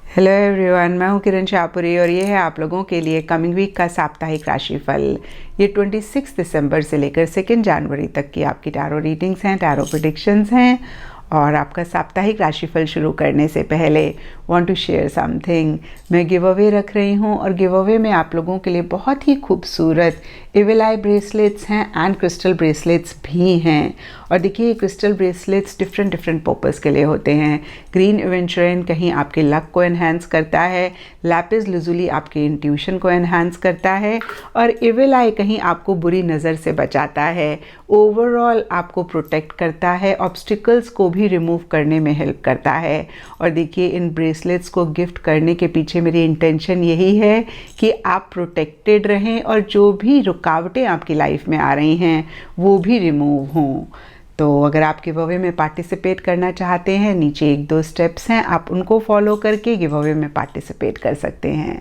Hello everyone, मैं हूं किरण शाहपुरी और ये है आप लोगों के लिए कमिंग वीक का साप्ताहिक राशिफल। ये 26 दिसंबर से लेकर 2 जनवरी तक की आपकी टैरो रीडिंग्स हैं, टैरो प्रेडिक्शंस हैं। और आपका साप्ताहिक राशिफल शुरू करने से पहले वांट टू शेयर समथिंग। मैं गिव अवे रख रही हूँ और गिव अवे में आप लोगों के लिए बहुत ही खूबसूरत इविल आई ब्रेसलेट्स हैं एंड क्रिस्टल ब्रेसलेट्स भी हैं। और देखिए, क्रिस्टल ब्रेसलेट्स डिफरेंट पर्पस के लिए होते हैं। ग्रीन एवेंचुरिन कहीं आपके लक को एनहांस करता है, लैपिस लजुली आपके इंट्यूशन को एनहांस करता है और इविल आई कहीं आपको बुरी नज़र से बचाता है। ओवरऑल आपको प्रोटेक्ट करता है, ऑब्स्टिकल्स को भी रिमूव करने में हेल्प करता है। और देखिए, इन ब्रेसलेट्स को गिफ्ट करने के पीछे मेरी इंटेंशन यही है कि आप प्रोटेक्टेड रहें और जो भी रुकावटें आपकी लाइफ में आ रही हैं वो भी रिमूव हों। तो अगर आप गिव अवे में पार्टिसिपेट करना चाहते हैं, नीचे 1-2 स्टेप्स हैं, आप उनको फॉलो करके गिव अवे में पार्टिसिपेट कर सकते हैं।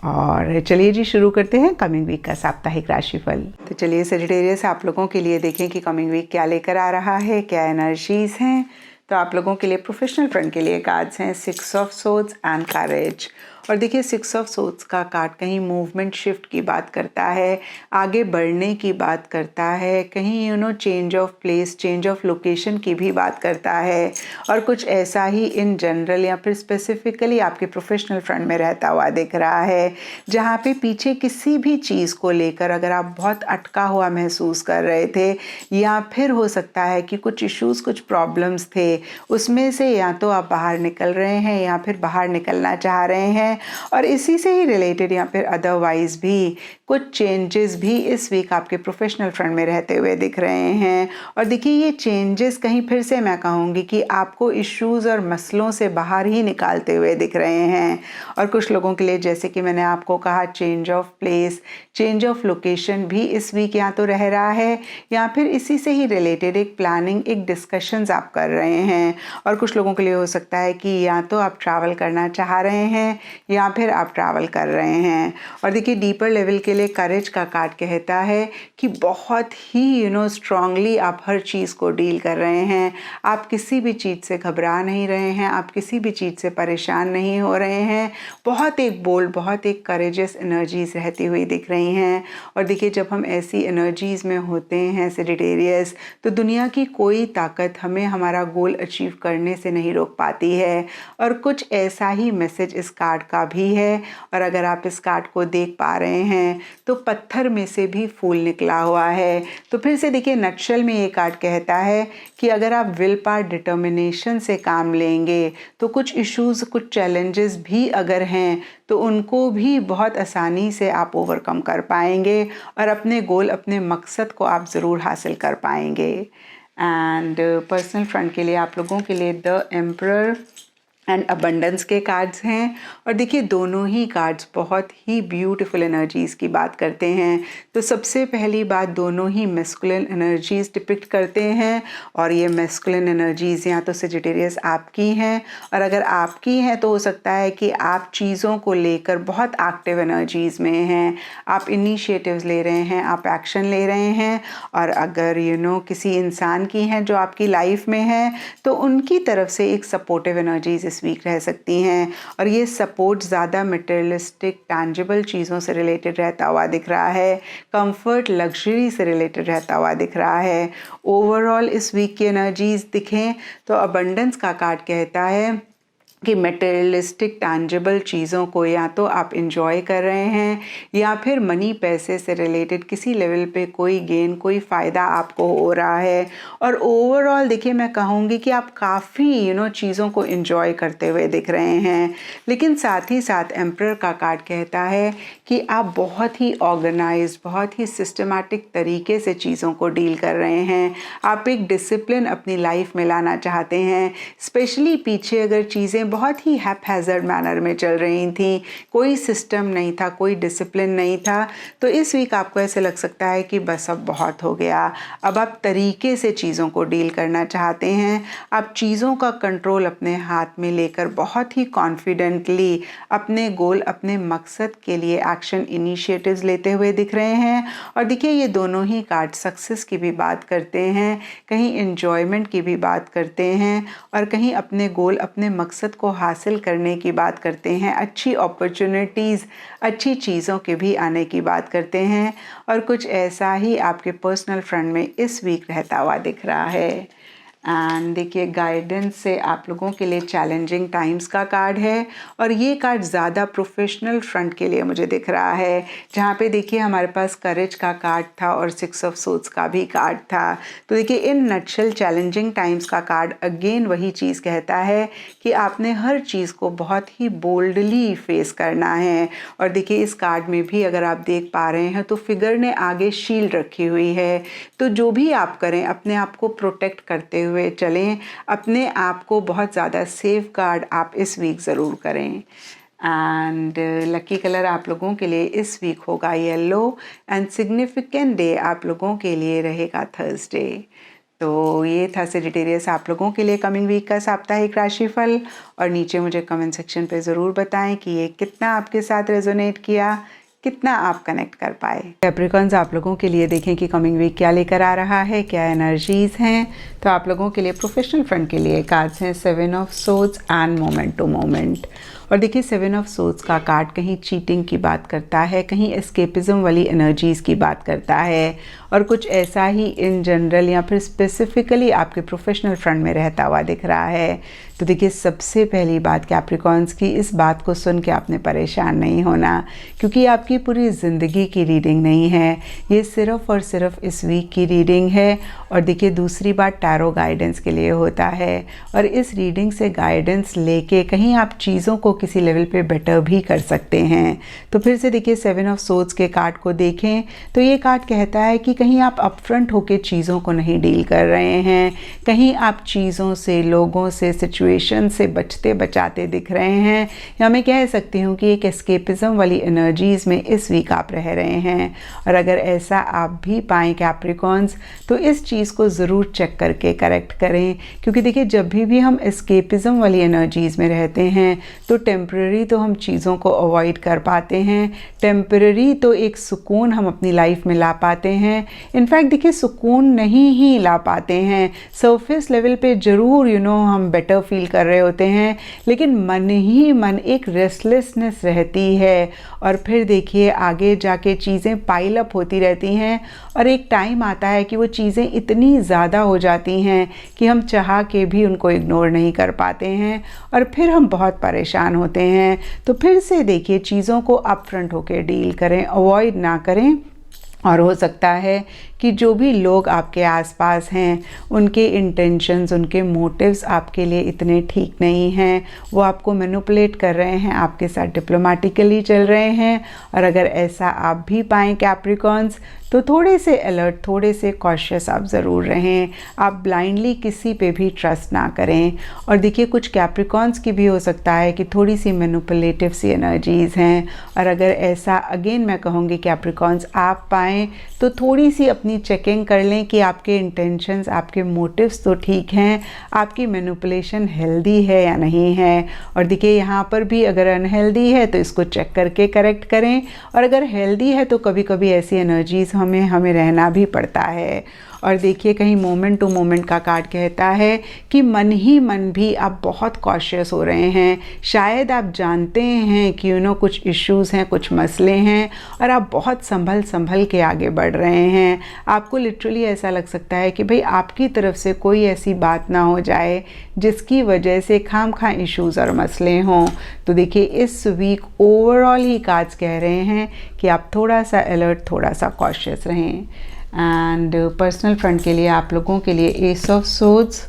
और चलिए जी, शुरू करते हैं कमिंग वीक का साप्ताहिक राशिफल। तो चलिए सजिटेरियस, आप लोगों के लिए देखें कि कमिंग वीक क्या लेकर आ रहा है, क्या एनर्जीज हैं। तो आप लोगों के लिए प्रोफेशनल फ्रंट के लिए कार्ड्स हैं 6 ऑफ सोर्ड्स एंड करेज। और देखिए, 6 ऑफ सोर्ड्स का कार्ड कहीं मूवमेंट शिफ्ट की बात करता है, आगे बढ़ने की बात करता है, कहीं change of place, change of location की भी बात करता है। और कुछ ऐसा ही इन जनरल या फिर स्पेसिफिकली आपके प्रोफेशनल फ्रंट में रहता हुआ दिख रहा है, जहाँ पे पीछे किसी भी चीज़ को लेकर अगर आप बहुत अटका हुआ महसूस कर रहे थे, या फिर हो सकता है कि कुछ इश्यूज़, कुछ प्रॉब्लम्स थे, उसमें से या तो आप बाहर निकल रहे हैं या फिर बाहर निकलना चाह रहे हैं। और इसी से ही रिलेटेड या फिर अदरवाइज भी कुछ चेंजेस भी इस वीक आपके प्रोफेशनल फ्रंट में रहते हुए दिख रहे हैं। और देखिए, ये चेंजेस कहीं फिर से मैं कहूँगी कि आपको इश्यूज़ और मसलों से बाहर ही निकालते हुए दिख रहे हैं। और कुछ लोगों के लिए, जैसे कि मैंने आपको कहा, change of place, change of location भी इस वीक या तो रह रहा है, या फिर इसी से ही रिलेटेड एक प्लानिंग, एक डिस्कशंस आप कर रहे हैं। और कुछ लोगों के लिए हो सकता है कि या तो आप ट्रैवल करना चाह रहे हैं या फिर आप ट्रैवल कर रहे हैं। और देखिए, डीपर लेवल के लिए करेज का कार्ड कहता है कि बहुत ही स्ट्रांगली आप हर चीज़ को डील कर रहे हैं। आप किसी भी चीज़ से घबरा नहीं रहे हैं, आप किसी भी चीज़ से परेशान नहीं हो रहे हैं। बहुत एक बोल्ड, बहुत एक करेजियस एनर्जीज रहती हुई दिख रही हैं। और देखिए, जब हम ऐसी एनर्जीज में होते हैं सेजिटेरियस, तो दुनिया की कोई ताकत हमें हमारा गोल अचीव करने से नहीं रोक पाती है। और कुछ ऐसा ही मैसेज इस कार्ड का भी है। और अगर आप इस कार्ड को देख पा रहे हैं तो पत्थर में से भी फूल निकला हुआ है। तो फिर से देखिए, नटशल में ये कार्ड कहता है कि अगर आप विल पावर, डिटर्मिनेशन से काम लेंगे तो कुछ इश्यूज, कुछ चैलेंजेस भी अगर हैं तो उनको भी बहुत आसानी से आप ओवरकम कर पाएंगे और अपने गोल, अपने मकसद को आप ज़रूर हासिल कर पाएंगे। एंड पर्सनल फ्रंट के लिए आप लोगों के लिए द एम्परर एंड अबंडेंस के कार्ड्स हैं। और देखिए, दोनों ही कार्ड्स बहुत ही ब्यूटीफुल एनर्जीज़ की बात करते हैं। तो सबसे पहली बात, दोनों ही मैस्कुलिन एनर्जीज़ डिपिक्ट करते हैं। और ये मैस्कुलिन एनर्जीज़ या तो सेजिटेरियस आपकी हैं, और अगर आपकी हैं तो हो सकता है कि आप चीज़ों को लेकर बहुत एक्टिव एनर्जीज़ में हैं, आप इनिशिएटिव्स ले रहे हैं, आप एक्शन ले रहे हैं। और अगर किसी इंसान की हैं जो आपकी लाइफ में है, तो उनकी तरफ से एक सपोर्टिव एनर्जीज इस वीक रह सकती हैं। और ये सपोर्ट ज़्यादा मटेरियलिस्टिक, टैंजिबल चीज़ों से रिलेटेड रहता हुआ दिख रहा है, कंफर्ट, लग्जरी से रिलेटेड रहता हुआ दिख रहा है। ओवरऑल इस वीक की एनर्जीज दिखें तो अबंडेंस का कार्ड कहता है कि मटेरियलिस्टिक, टैंजिबल चीज़ों को या तो आप इंजॉय कर रहे हैं, या फिर मनी, पैसे से रिलेटेड किसी लेवल पे कोई गेन, कोई फ़ायदा आपको हो रहा है। और ओवरऑल देखिए, मैं कहूँगी कि आप काफ़ी चीज़ों को इंजॉय करते हुए दिख रहे हैं। लेकिन साथ ही साथ एम्परर का कार्ड कहता है कि आप बहुत ही ऑर्गेनाइज्ड, बहुत ही सिस्टमैटिक तरीके से चीज़ों को डील कर रहे हैं। आप एक डिसिप्लिन अपनी लाइफ में लाना चाहते हैं। स्पेशली पीछे अगर चीज़ें बहुत ही हैपहैज़र्ड मैनर में चल रही थी, कोई सिस्टम नहीं था, कोई डिसिप्लिन नहीं था, तो इस वीक आपको ऐसे लग सकता है कि बस अब बहुत हो गया। अब आप तरीके से चीज़ों को डील करना चाहते हैं। आप चीज़ों का कंट्रोल अपने हाथ में लेकर बहुत ही कॉन्फिडेंटली अपने गोल, अपने मकसद के लिए एक्शन, इनिशिएटिव्स लेते हुए दिख रहे हैं। और देखिए, ये दोनों ही कार्ड सक्सेस की भी बात करते हैं, कहीं एन्जॉयमेंट की भी बात करते हैं, और कहीं अपने गोल, अपने मकसद को हासिल करने की बात करते हैं, अच्छी अपॉर्चुनिटीज़, अच्छी चीज़ों के भी आने की बात करते हैं और कुछ ऐसा ही आपके पर्सनल फ्रंट में इस वीक रहता हुआ दिख रहा है। एंड देखिए गाइडेंस से आप लोगों के लिए चैलेंजिंग टाइम्स का कार्ड है और ये कार्ड ज़्यादा प्रोफेशनल फ्रंट के लिए मुझे दिख रहा है, जहाँ पे देखिए हमारे पास करेज का कार्ड था और 6 ऑफ सोर्ड्स का भी कार्ड था। तो देखिए इन नटशेल चैलेंजिंग टाइम्स का कार्ड अगेन वही चीज़ कहता है कि आपने हर चीज़ को बहुत ही बोल्डली फेस करना है। और देखिए इस कार्ड में भी अगर आप देख पा रहे हैं तो फिगर ने आगे शील्ड रखी हुई है। तो जो भी आप करें अपने आप को प्रोटेक्ट करते हुए चलें, अपने आप को बहुत ज़्यादा सेफ गार्ड आप इस वीक ज़रूर करें। एंड लकी कलर आप लोगों के लिए इस वीक होगा येलो एंड सिग्निफिकेंट डे आप लोगों के लिए रहेगा थर्सडे। तो ये था सेजिटेरियस आप लोगों के लिए कमिंग वीक का साप्ताहिक राशिफल। और नीचे मुझे कमेंट सेक्शन पे ज़रूर बताएं कि ये कितना आपके साथ रेजोनेट किया, कितना आप कनेक्ट कर पाए। कैप्रिकॉन्स आप लोगों के लिए देखें कि कमिंग वीक क्या लेकर आ रहा है, क्या एनर्जीज हैं। तो आप लोगों के लिए प्रोफेशनल फ्रंट के लिए कार्ड्स हैं 7 of swords and moment to moment. और देखिए 7 ऑफ सोर्ड्स का कार्ड कहीं चीटिंग की बात करता है, कहीं एस्केपिज्म वाली एनर्जीज की बात करता है और कुछ ऐसा ही इन जनरल या फिर स्पेसिफिकली आपके प्रोफेशनल फ्रंट में रहता हुआ दिख रहा है। तो देखिए सबसे पहली बात कैप्रिकॉन्स की, इस बात को सुन के आपने परेशान नहीं होना, क्योंकि आपकी पूरी ज़िंदगी की रीडिंग नहीं है, ये सिर्फ़ और सिर्फ इस वीक की रीडिंग है। और देखिए दूसरी बात टैरो गाइडेंस के लिए होता है और इस रीडिंग से गाइडेंस लेके कहीं आप चीज़ों को किसी लेवल पे बेटर भी कर सकते हैं। तो फिर से देखिए 7 ऑफ सोर्ड्स के कार्ड को देखें तो ये कार्ड कहता है कि कहीं आप अपफ्रंट होके चीज़ों को नहीं डील कर रहे हैं, कहीं आप चीज़ों से, लोगों से, सिचुएशन से बचते बचाते दिख रहे हैं, या मैं कह सकती हूँ कि एक एस्केपिज्म वाली एनर्जीज़ में इस वीक आप रह रहे हैं। और अगर ऐसा आप भी पाएँ कैप्रिकॉन्स तो इस चीज़ को ज़रूर चेक करके करेक्ट करें, क्योंकि देखिए जब भी हम एस्केपिज्म वाली एनर्जीज़ में रहते हैं तो टेम्पररी तो हम चीज़ों को अवॉइड कर पाते हैं, टेम्पररी तो एक सुकून हम अपनी लाइफ में ला पाते हैं। इनफैक्ट देखिए सुकून नहीं ही ला पाते हैं, सरफेस लेवल पे ज़रूर हम बेटर फील कर रहे होते हैं, लेकिन मन ही मन एक रेस्टलेसनेस रहती है। और फिर देखिए आगे जाके चीज़ें पाइल अप होती रहती हैं और एक टाइम आता है कि वो चीज़ें इतनी ज़्यादा हो जाती हैं कि हम चाह के भी उनको इग्नोर नहीं कर पाते हैं और फिर हम बहुत परेशान होते हैं। तो फिर से देखिए चीज़ों को अपफ्रंट होकर डील करें, अवॉइड ना करें। और हो सकता है कि जो भी लोग आपके आसपास हैं उनके इंटेंशंस, उनके मोटिव्स आपके लिए इतने ठीक नहीं हैं, वो आपको मैनिपुलेट कर रहे हैं, आपके साथ डिप्लोमेटिकली चल रहे हैं। और अगर ऐसा आप भी पाएँ कैप्रिकॉन्स तो थोड़े से अलर्ट, थोड़े से कॉशियस आप ज़रूर रहें, आप ब्लाइंडली किसी पे भी ट्रस्ट ना करें। और देखिए कुछ कैप्रिकॉन्स की भी हो सकता है कि थोड़ी सी मैनिपुलेटिव सी एनर्जीज़ हैं, और अगर ऐसा अगेन मैं कहूँगी कैप्रिकॉन्स आप पाएँ तो थोड़ी सी अपनी चेकिंग कर लें कि आपके इंटेंशंस, आपके मोटिव्स तो ठीक हैं, आपकी मैनिपुलेशन हेल्दी है या नहीं है। और देखिए यहाँ पर भी अगर अनहेल्दी है तो इसको चेक करके करेक्ट करें, और अगर हेल्दी है तो कभी कभी ऐसी एनर्जीज़ हमें रहना भी पड़ता है। और देखिए कहीं मोमेंट टू मोमेंट का कार्ड कहता है कि मन ही मन भी आप बहुत कॉशियस हो रहे हैं, शायद आप जानते हैं कि कुछ इश्यूज़ हैं, कुछ मसले हैं, और आप बहुत संभल के आगे बढ़ रहे हैं। आपको लिटरली ऐसा लग सकता है कि भाई आपकी तरफ से कोई ऐसी बात ना हो जाए जिसकी वजह से खामखा इश्यूज़ और मसले हों। तो देखिए इस वीक ओवरऑल ही कार्ड्स कह रहे हैं कि आप थोड़ा सा अलर्ट, थोड़ा सा कॉशियस रहें। एंड पर्सनल फ्रंट के लिए आप लोगों के लिए S of swords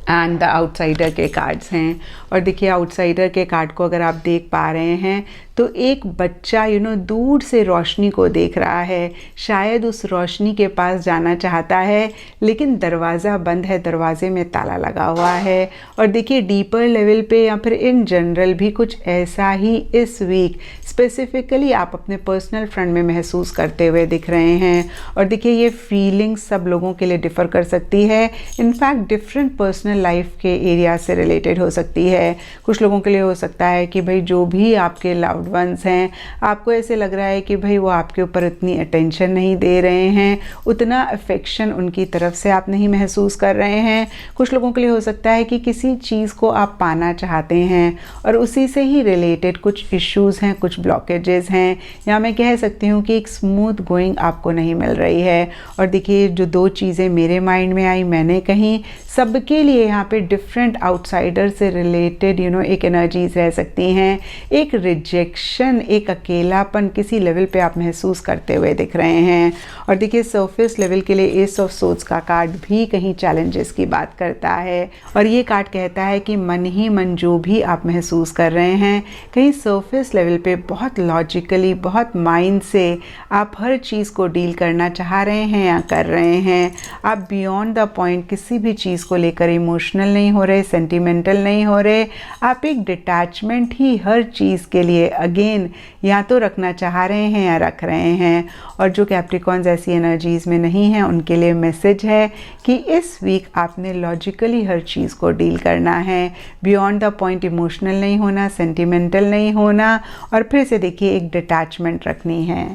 and the outsider के कार्ड्स हैं। और देखिए आउटसाइडर के कार्ड को अगर आप देख पा रहे हैं तो एक बच्चा दूर से रोशनी को देख रहा है, शायद उस रोशनी के पास जाना चाहता है लेकिन दरवाज़ा बंद है, दरवाजे में ताला लगा हुआ है। और देखिए डीपर लेवल पे या फिर इन जनरल भी कुछ ऐसा ही इस वीक स्पेसिफिकली आप अपने पर्सनल फ्रंट में महसूस करते हुए दिख रहे हैं। और देखिए ये फीलिंग्स सब लोगों के लिए डिफ़र कर सकती है, in fact different personal personal life के एरिया से रिलेटेड हो सकती है। कुछ लोगों के लिए हो सकता है कि भाई जो भी आपके लव्ड वंस हैं, आपको ऐसे लग रहा है कि भाई वो आपके ऊपर उतनी अटेंशन नहीं दे रहे हैं, उतना अफेक्शन उनकी तरफ से आप नहीं महसूस कर रहे हैं। कुछ लोगों के लिए हो सकता है कि किसी चीज़ को आप पाना चाहते हैं और उसी से ही रिलेटेड कुछ इश्यूज़ हैं, कुछ ब्लॉकेजेस हैं, या मैं कह सकती हूँ कि एक स्मूथ गोइंग आपको नहीं मिल रही है। और देखिए जो दो चीज़ें मेरे माइंड में आई मैंने कहीं, सबके लिए यहाँ पे डिफरेंट आउटसाइडर से रिलेटेड एक एनर्जीज रह सकती हैं। एक रिजेक्शन, एक अकेलापन किसी लेवल पे आप महसूस करते हुए दिख रहे हैं। और देखिए सरफेस लेवल के लिए एस ऑफ सोर्ड्स का कार्ड भी कहीं चैलेंजेस की बात करता है, और ये कार्ड कहता है कि मन ही मन जो भी आप महसूस कर रहे हैं, कहीं सरफेस लेवल पे बहुत लॉजिकली, बहुत माइंड से आप हर चीज़ को डील करना चाह रहे हैं या कर रहे हैं। आप बियॉन्ड द पॉइंट किसी भी चीज़ को लेकर इमोशनल नहीं हो रहे, सेंटिमेंटल नहीं हो रहे। आप एक डिटैचमेंट ही हर चीज़ के लिए अगेन या तो रखना चाह रहे हैं या रख रहे हैं। और जो कैप्रिकॉन्स ऐसी एनर्जीज़ में नहीं हैं, उनके लिए मैसेज है कि इस वीक आपने लॉजिकली हर चीज़ को डील करना है, बियॉन्ड द पॉइंट इमोशनल नहीं होना, सेंटिमेंटल नहीं होना, और फिर से देखिए एक डिटैचमेंट रखनी है।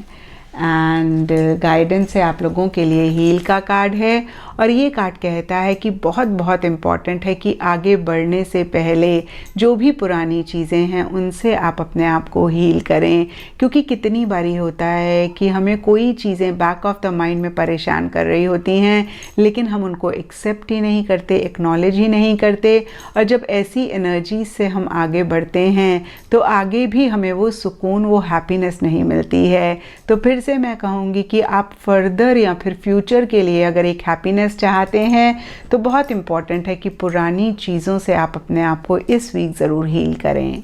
एंड गाइडेंस है आप लोगों के लिए, हील का कार्ड है, और ये कार्ड कहता है कि बहुत बहुत इम्पॉर्टेंट है कि आगे बढ़ने से पहले जो भी पुरानी चीज़ें हैं उनसे आप अपने आप को हील करें। क्योंकि कितनी बारी होता है कि हमें कोई चीज़ें बैक ऑफ द माइंड में परेशान कर रही होती हैं, लेकिन हम उनको एक्सेप्ट ही नहीं करते, एक्नॉलेज ही नहीं करते। और जब ऐसी एनर्जी से हम आगे बढ़ते हैं तो आगे भी हमें वो सुकून, वो हैप्पीनेस नहीं मिलती है। तो फिर से मैं कहूँगी कि आप फर्दर या फिर फ्यूचर के लिए अगर एक हैप्पीनेस चाहते हैं तो बहुत इम्पॉर्टेंट है कि पुरानी चीज़ों से आप अपने आप को इस वीक ज़रूर हील करें।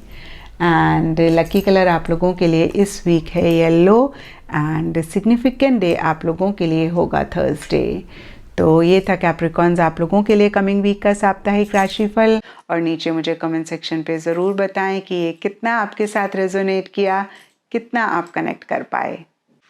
एंड लकी कलर आप लोगों के लिए इस वीक है येलो, एंड सिग्निफिकेंट डे आप लोगों के लिए होगा थर्सडे। तो ये था कैप्रिकॉन्स आप लोगों के लिए कमिंग वीक का साप्ताहिक राशिफल। और नीचे मुझे कमेंट सेक्शन पे ज़रूर बताएं कि ये कितना आपके साथ रेजोनेट किया, कितना आप कनेक्ट कर पाए।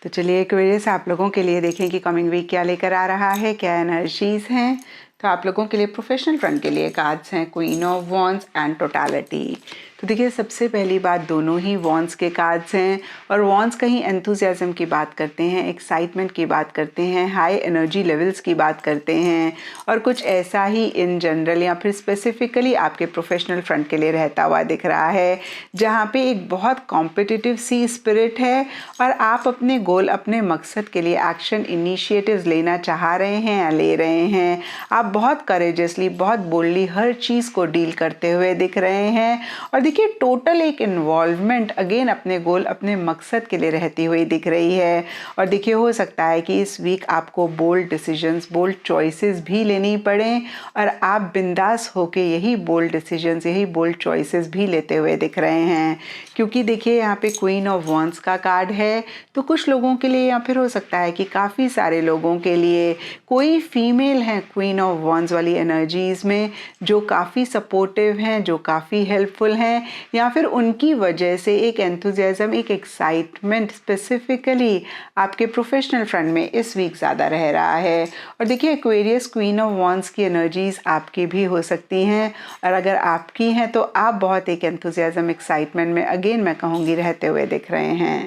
तो चलिए एक्वेरियस आप लोगों के लिए देखें कि कमिंग वीक क्या लेकर आ रहा है, क्या एनर्जीज हैं। तो आप लोगों के लिए प्रोफेशनल फ्रंट के लिए कार्ड्स हैं queen of wands and totality. तो देखिए सबसे पहली बात, दोनों ही वॉन्ड्स के कार्ड्स हैं, और वॉन्ड्स कहीं एंथुजियाज्म की बात करते हैं, एक्साइटमेंट की बात करते हैं, हाई एनर्जी लेवल्स की बात करते हैं, और कुछ ऐसा ही इन जनरल या फिर स्पेसिफिकली आपके प्रोफेशनल फ्रंट के लिए रहता हुआ दिख रहा है, जहाँ पे एक बहुत कॉम्पिटिटिव सी स्पिरिट है और आप अपने गोल, अपने मकसद के लिए एक्शन इनिशिएटिव्स लेना चाह रहे हैं या ले रहे हैं। आप बहुत करेजसली, बहुत बोल्डली हर चीज़ को डील करते हुए दिख रहे हैं, और देखिए टोटल एक इन्वॉल्वमेंट अगेन अपने गोल, अपने मकसद के लिए रहती हुई दिख रही है। और देखिए हो सकता है कि इस वीक आपको बोल्ड डिसीजंस, बोल्ड चॉइसेस भी लेनी पड़े, और आप बिंदास होके यही बोल्ड डिसीजंस, यही बोल्ड चॉइसेस भी लेते हुए दिख रहे हैं। क्योंकि देखिए यहाँ पे क्वीन ऑफ वॉन्ड्स का कार्ड है, तो कुछ लोगों के लिए या फिर हो सकता है कि काफ़ी सारे लोगों के लिए कोई फीमेल है क्वीन ऑफ वॉन्ड्स वाली एनर्जीज़ में जो काफ़ी सपोर्टिव हैं, जो काफ़ी हेल्पफुल हैं, या फिर उनकी वजह से एक एंथुजियाज्म, एक एक्साइटमेंट स्पेसिफिकली आपके प्रोफेशनल फ्रंट में इस वीक ज़्यादा रह रहा है। और देखिए एक्वेरियस क्वीन ऑफ वॉन्ड्स की एनर्जीज़ आपकी भी हो सकती हैं, और अगर आपकी हैं तो आप बहुत एक एंथुजियाज्म, एक्साइटमेंट में अगेन मैं कहूँगी रहते हुए दिख रहे हैं।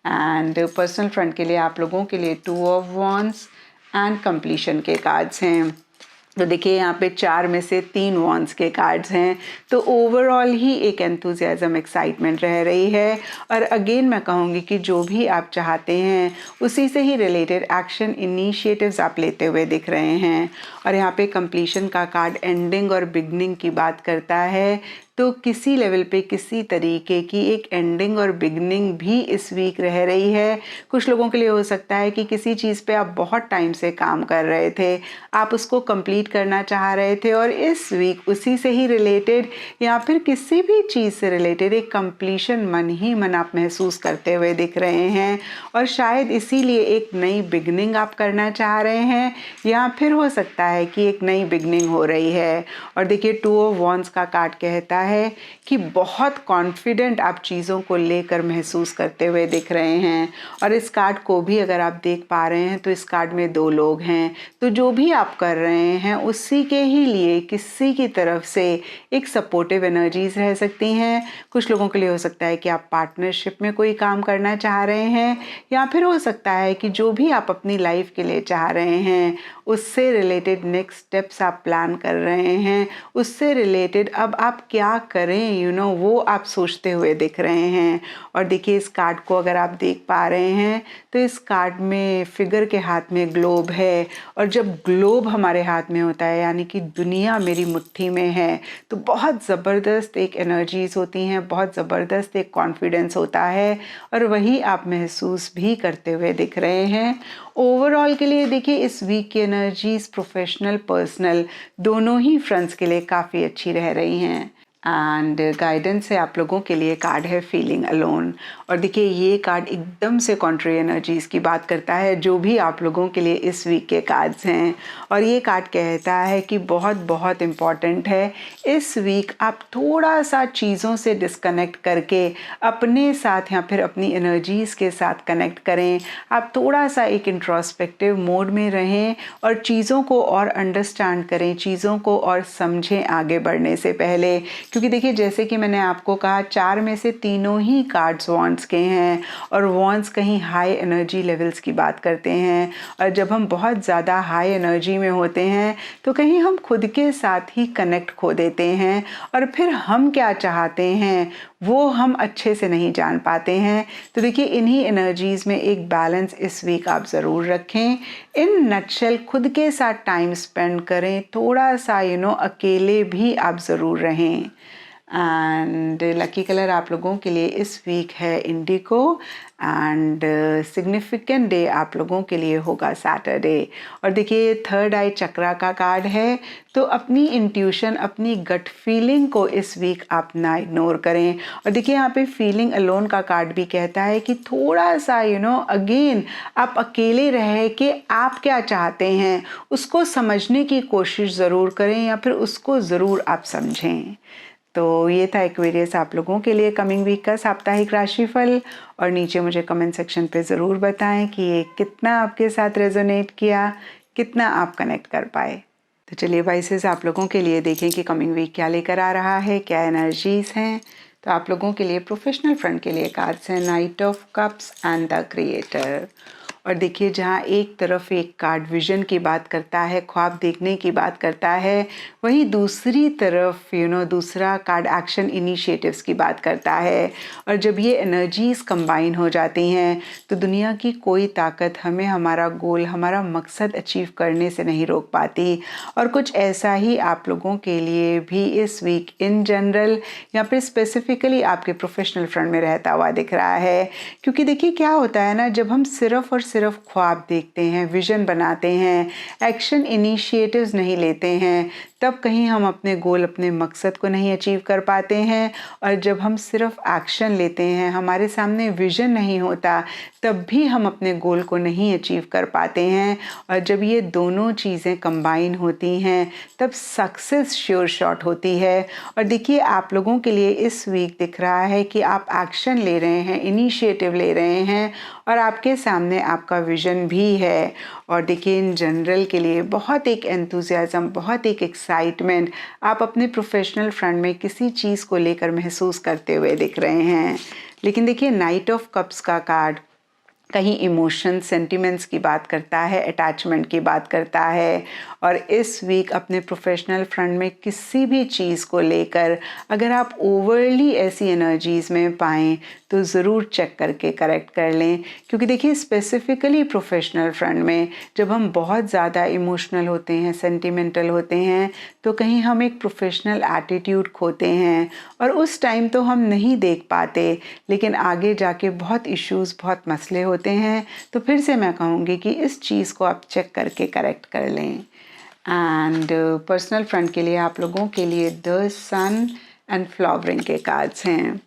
एंड पर्सनल फ्रंट के लिए आप लोगों के लिए two of wands and completion के कार्ड्स हैं। तो देखिए यहाँ पे 4 में से 3 वॉन्ड्स के कार्ड्स हैं, तो ओवरऑल ही एक एंथुजियाज्म, एक्साइटमेंट रह रही है। और अगेन मैं कहूँगी कि जो भी आप चाहते हैं उसी से ही रिलेटेड एक्शन इनिशिएटिव्स आप लेते हुए दिख रहे हैं। और यहाँ पे कंप्लीशन का कार्ड एंडिंग और बिगनिंग की बात करता है, तो किसी लेवल पे किसी तरीके की एक एंडिंग और बिगनिंग भी इस वीक रह रही है। कुछ लोगों के लिए हो सकता है कि किसी चीज़ पे आप बहुत टाइम से काम कर रहे थे, आप उसको कंप्लीट करना चाह रहे थे, और इस वीक उसी से ही रिलेटेड या फिर किसी भी चीज़ से रिलेटेड एक कंप्लीशन मन ही मन आप महसूस करते हुए दिख रहे हैं। और शायद इसीलिए एक नई बिगनिंग आप करना चाह रहे हैं, या फिर हो सकता है कि एक नई बिगनिंग हो रही है। और देखिए टू ऑफ वॉन्ड्स का कार्ड कहता है कि बहुत कॉन्फिडेंट आप चीज़ों को लेकर महसूस करते हुए दिख रहे हैं। और इस कार्ड को भी अगर आप देख पा रहे हैं तो इस कार्ड में 2 लोग हैं। तो जो भी आप कर रहे हैं उसी के ही लिए किसी की तरफ से एक सपोर्टिव एनर्जीज रह सकती हैं। कुछ लोगों के लिए हो सकता है कि आप पार्टनरशिप में कोई काम करना चाह रहे हैं, या फिर हो सकता है कि जो भी आप अपनी लाइफ के लिए चाह रहे हैं उससे रिलेटेड नेक्स्ट स्टेप्स आप प्लान कर रहे हैं, उससे रिलेटेड अब आप क्या करें वो आप सोचते हुए दिख रहे हैं। और देखिए इस कार्ड को अगर आप देख पा रहे हैं तो इस कार्ड में फिगर के हाथ में ग्लोब है, और जब ग्लोब हमारे हाथ में होता है यानी कि दुनिया मेरी मुट्ठी में है, तो बहुत ज़बरदस्त एक एनर्जीज होती हैं, बहुत ज़बरदस्त एक कॉन्फिडेंस होता है, और वही आप महसूस भी करते हुए दिख रहे हैं। ओवरऑल के लिए देखिए इस वीक की एनर्जीज प्रोफेशनल पर्सनल दोनों ही फ्रंट्स के लिए काफ़ी अच्छी रह रही हैं। एंड गाइडेंस से आप लोगों के लिए कार्ड है फीलिंग अलोन। और देखिए ये कार्ड एकदम से कॉन्ट्री एनर्जीज की बात करता है जो भी आप लोगों के लिए इस वीक के कार्ड्स हैं। और ये कार्ड कहता है कि बहुत बहुत इम्पॉर्टेंट है इस वीक आप थोड़ा सा चीज़ों से डिस्कनेक्ट करके अपने साथ या फिर अपनी एनर्जीज़ के साथ कनेक्ट करें। आप थोड़ा सा एक इंट्रोस्पेक्टिव मोड में रहें और चीज़ों को और अंडरस्टैंड करें, चीज़ों को और समझें आगे बढ़ने से पहले। क्योंकि देखिए जैसे कि मैंने आपको कहा 4 में से तीनों ही कार्ड्स वॉन्ड्स के हैं, और वॉन्ड्स कहीं हाई एनर्जी लेवल्स की बात करते हैं। और जब हम बहुत ज़्यादा हाई एनर्जी में होते हैं तो कहीं हम खुद के साथ ही कनेक्ट खो देते हैं, और फिर हम क्या चाहते हैं वो हम अच्छे से नहीं जान पाते हैं। तो देखिए इन्हीं एनर्जीज़ में एक बैलेंस इस वीक आप ज़रूर रखें। इन नटशेल खुद के साथ टाइम स्पेंड करें, थोड़ा सा अकेले भी आप ज़रूर रहें। एंड लकी कलर आप लोगों के लिए इस वीक है इंडिगो, एंड सिग्निफिकेंट डे आप लोगों के लिए होगा सैटरडे। और देखिए थर्ड आई चक्रा का कार्ड है, तो अपनी इंट्यूशन, अपनी गट फीलिंग को इस वीक आप ना इग्नोर करें। और देखिए यहाँ पे फीलिंग अलोन का कार्ड भी कहता है कि थोड़ा सा अगेन आप अकेले रहे कि आप क्या चाहते हैं उसको समझने की कोशिश ज़रूर करें, या फिर उसको ज़रूर आप समझें। तो ये था एक्वेरियस आप लोगों के लिए कमिंग वीक का साप्ताहिक राशिफल। और नीचे मुझे कमेंट सेक्शन पे ज़रूर बताएं कि ये कितना आपके साथ रेजोनेट किया, कितना आप कनेक्ट कर पाए। तो चलिए वाइसेस आप लोगों के लिए देखें कि कमिंग वीक क्या लेकर आ रहा है, क्या एनर्जीज हैं। तो आप लोगों के लिए प्रोफेशनल फ्रंट के लिए कार्ड्स हैं night of cups and the creator. और देखिए जहाँ एक तरफ एक कार्ड विजन की बात करता है, ख्वाब देखने की बात करता है, वहीं दूसरी तरफ दूसरा कार्ड एक्शन इनिशिएटिव्स की बात करता है। और जब ये एनर्जीज कंबाइन हो जाती हैं तो दुनिया की कोई ताकत हमें हमारा गोल, हमारा मकसद अचीव करने से नहीं रोक पाती। और कुछ ऐसा ही आप लोगों के लिए भी इस वीक इन जनरल या फिर स्पेसिफिकली आपके प्रोफेशनल फ्रंट में रहता हुआ दिख रहा है। क्योंकि देखिए क्या होता है ना, जब हम सिर्फ और सिर्फ ख्वाब देखते हैं, विजन बनाते हैं, एक्शन इनिशिएटिव्स नहीं लेते हैं, तब कहीं हम अपने गोल, अपने मकसद को नहीं अचीव कर पाते हैं। और जब हम सिर्फ एक्शन लेते हैं, हमारे सामने विजन नहीं होता, तब भी हम अपने गोल को नहीं अचीव कर पाते हैं। और जब ये दोनों चीज़ें कंबाइन होती हैं तब सक्सेस श्योर शॉट होती है। और देखिए आप लोगों के लिए इस वीक दिख रहा है कि आप एक्शन ले रहे हैं, इनिशिएटिव ले रहे हैं, और आपके सामने आपका विजन भी है। और देखिए इन जनरल के लिए बहुत एक एंथुसियाज्म, बहुत एक एक्साइटमेंट आप अपने प्रोफेशनल फ्रंट में किसी चीज़ को लेकर महसूस करते हुए दिख रहे हैं। लेकिन देखिए नाइट ऑफ कप्स का कार्ड कहीं इमोशन, सेंटिमेंट्स की बात करता है, अटैचमेंट की बात करता है। और इस वीक अपने प्रोफेशनल फ्रंट में किसी भी चीज़ को लेकर अगर आप ओवरली ऐसी एनर्जीज़ में पाएँ तो ज़रूर चेक करके करेक्ट कर लें। क्योंकि देखिए स्पेसिफिकली प्रोफेशनल फ्रंट में जब हम बहुत ज़्यादा इमोशनल होते हैं, सेंटिमेंटल होते हैं, तो कहीं हम एक प्रोफेशनल एटीट्यूड खोते हैं, और उस टाइम तो हम नहीं देख पाते, लेकिन आगे जाके बहुत इश्यूज़, बहुत मसले होते हैं। तो फिर से मैं कहूँगी कि इस चीज़ को आप चेक करके करेक्ट कर लें। एंड पर्सनल फ्रंट के लिए आप लोगों के लिए द सन एंड फ्लावरिंग के कार्ड्स हैं।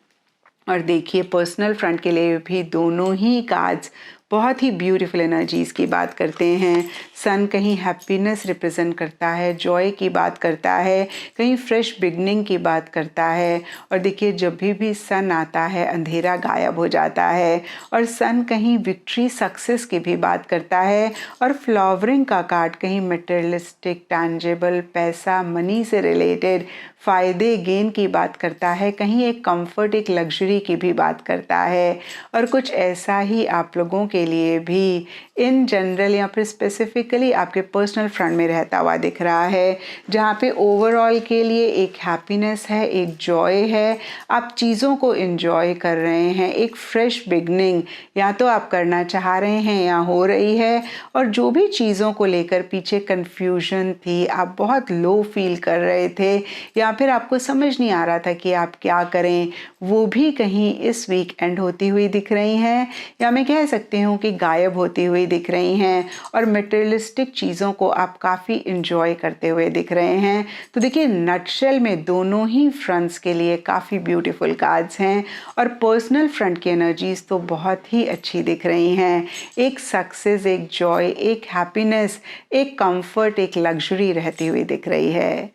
और देखिए पर्सनल फ्रंट के लिए भी दोनों ही कार्ड्स बहुत ही ब्यूटीफुल एनर्जीज़ की बात करते हैं। सन कहीं हैप्पीनेस रिप्रेजेंट करता है, जॉय की बात करता है, कहीं फ्रेश बिगनिंग की बात करता है। और देखिए जब भी सन आता है अंधेरा गायब हो जाता है, और सन कहीं विक्ट्री सक्सेस की भी बात करता है। और फ्लावरिंग का कार्ड कहीं मटेरियलिस्टिक टैंजेबल पैसा मनी से रिलेटेड फ़ायदे गेन की बात करता है, कहीं एक कंफर्ट एक लग्जरी की भी बात करता है। और कुछ ऐसा ही आप लोगों के लिए भी इन जनरल या फिर स्पेसिफिकली आपके पर्सनल फ्रंट में रहता हुआ दिख रहा है, जहाँ पे ओवरऑल के लिए एक हैप्पीनेस है, एक जॉय है, आप चीज़ों को एंजॉय कर रहे हैं, एक फ्रेश बिगनिंग या तो आप करना चाह रहे हैं या हो रही है। और जो भी चीज़ों को लेकर पीछे कन्फ्यूजन थी, आप बहुत लो फील कर रहे थे या फिर आपको समझ नहीं आ रहा था कि आप क्या करें, वो भी कहीं इस वीक एंड होती हुई दिख रही हैं, या मैं कह सकती हूँ कि गायब होती हुई दिख रही हैं। और मटेरियलिस्टिक चीज़ों को आप काफ़ी इंजॉय करते हुए दिख रहे हैं। तो देखिए नटशेल में दोनों ही फ्रंट्स के लिए काफ़ी ब्यूटीफुल कार्ड्स हैं, और पर्सनल फ्रंट की एनर्जीज तो बहुत ही अच्छी दिख रही हैं। एक सक्सेस, एक जॉय, एक हैप्पीनेस, एक कंफर्ट, एक लग्जरी रहती हुई दिख रही है।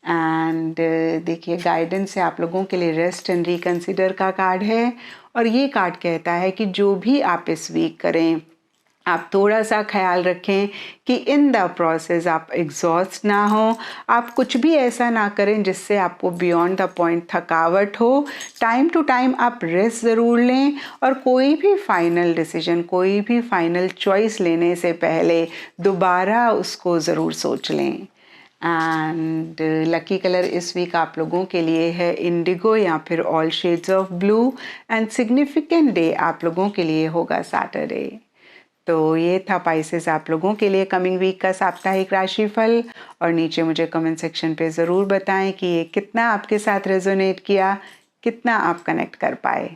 एंड देखिए गाइडेंस है आप लोगों के लिए रेस्ट एंड रिकंसिडर का कार्ड है, और ये कार्ड कहता है कि जो भी आप इस वीक करें, आप थोड़ा सा ख्याल रखें कि इन द प्रोसेस आप एग्जॉस्ट ना हो, आप कुछ भी ऐसा ना करें जिससे आपको बियॉन्ड द पॉइंट थकावट हो। टाइम टू टाइम आप रेस्ट ज़रूर लें, और कोई भी फाइनल डिसीजन, कोई भी फाइनल चॉइस लेने से पहले दोबारा उसको ज़रूर सोच लें। एंड लकी कलर इस वीक आप लोगों के लिए है इंडिगो या फिर all shades of blue, and significant day आप लोगों के लिए होगा सैटरडे। तो ये था पाइसेस आप लोगों के लिए कमिंग वीक का साप्ताहिक राशिफल। और नीचे मुझे कमेंट सेक्शन पे ज़रूर बताएं कि ये कितना आपके साथ रेजोनेट किया, कितना आप कनेक्ट कर पाए।